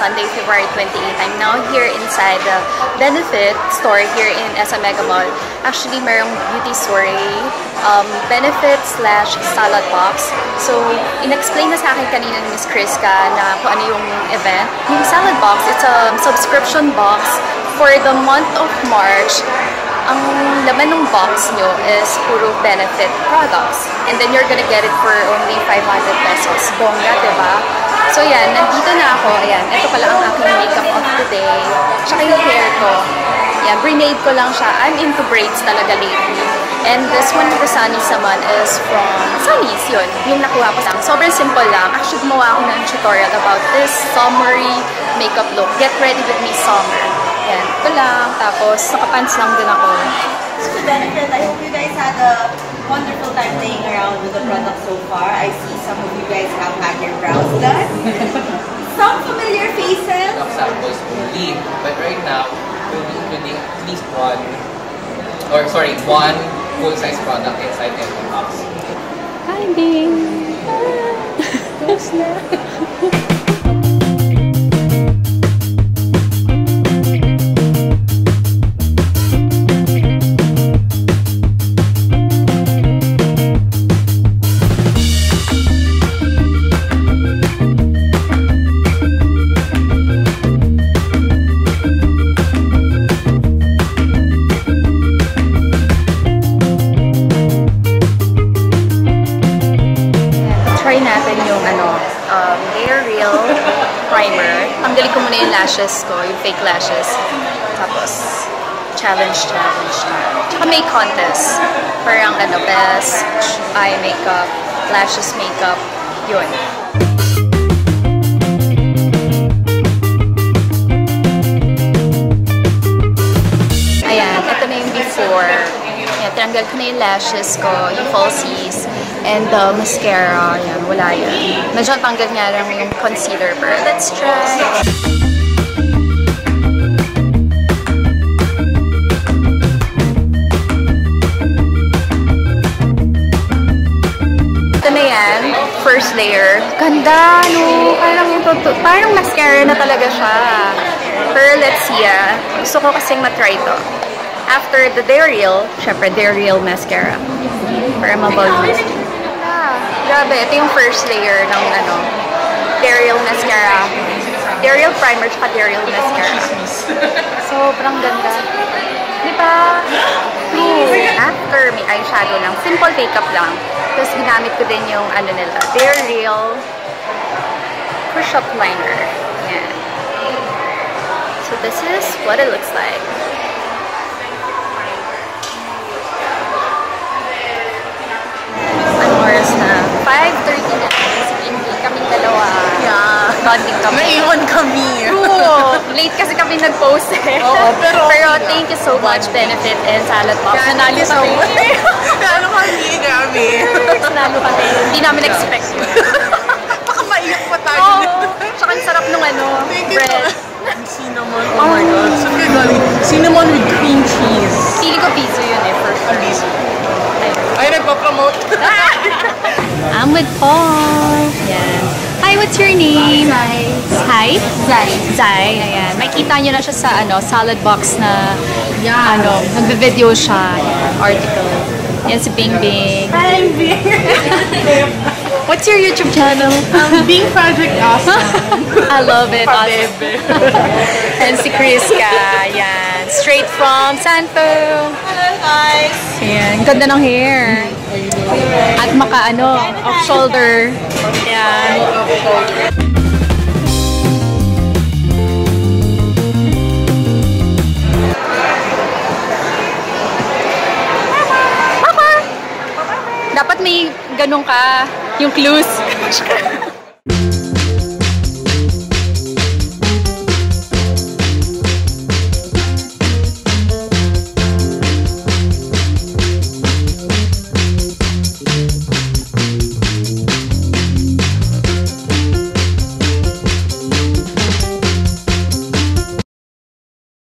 Sunday, February 28. I'm now here inside the Benefit store here in SM Mega Mall. Actually, merong beauty soiree, Benefit/salad box. So, in-explain na sa akin kanina ni Miss Criska na kung ano yung event. Yung salad box, it's a subscription box for the month of March. Ang laman ng box nyo is puro benefit products. And then you're gonna get it for only 500 pesos. Bongga, diba? So yan, nandito na ako. Ayan, ito pala ang aking makeup of today. Tsaka yung hair ko. Yan, brinade ko lang siya. I'm into braids talaga lately. And this one, the Sunny's naman, is from Sunny's, yun. Yung nakuha ko lang. Sobrang simple lang. Actually, gumawa ako ng tutorial about this summery makeup look. Get ready with me summer. Yan, ito lang. Tapos, nakapants lang din ako. To the Benefit, I hope you guys had a wonderful time playing around with the product so far. I see some of you guys have had your brows done. Some familiar faces. Of samples only. But right now, we'll be including at least one full-size product inside every box. Hi, Bing! Close na. L'Oreal primer. Tanggalin ko muna yung lashes ko, yung fake lashes. Tapos, challenge. Tsaka may contest. Parang best eye makeup, lashes makeup, yun. Ayan, ito na yung before. Ayan, tinanggal ko na yung lashes ko, yung falsies. And the mascara, yan, wala yan. Medyo tanggal niya lang yung concealer, pero let's try. Ito na yan, first layer. Ganda, no? Parang mascara na talaga siya. Pero let's see, gusto ko kasing matry ito. After the L'Oreal, syempre L'Oreal mascara. Para mabalis. Grabe, ito yung first layer ng L'Oreal mascara. L'Oreal primer tsaka L'Oreal mascara. Sobrang ganda. Diba? True. After, may eyeshadow lang. Simple makeup lang. Tapos ginamit ko din yung nila, L'Oreal push-up liner. Yan. So this is what it looks like. Oras na. 5:30 na. Si Pinky, kaming dalawa. Yeah. Bonding kami. Naiwan kami. True. Late kasi kami nag-post eh. Oo, pero thank you so much, Benefit and Salad Box. Nanalo so kami. Nanalo kami. Nanalo kami. Hindi namin expect yun. Baka maiyak pa tayo. Oo. Tsaka ang sarap nung bread. Cinnamon. Oh my God. So good, galing. Cinnamon with cream cheese. Feeling ko piso yun eh, for sure. Piso. Ay, nagpa-promote. I'm with Paul. Yan. Hi, what's your name? Hi? Zai. Ayan. Makikita nyo na siya sa salad box na nagbe-video siya. Ayan, article. Yan si Bing Bing. Hi, Bing. What's your YouTube channel? Bing Project Awesome. I love it. Awesome. And si Criska. Yan. Straight from Santo. Hello, guys. Ayan. Ganda ng hair. At off shoulder. Yan. Dapat may ganun ka, yung clues.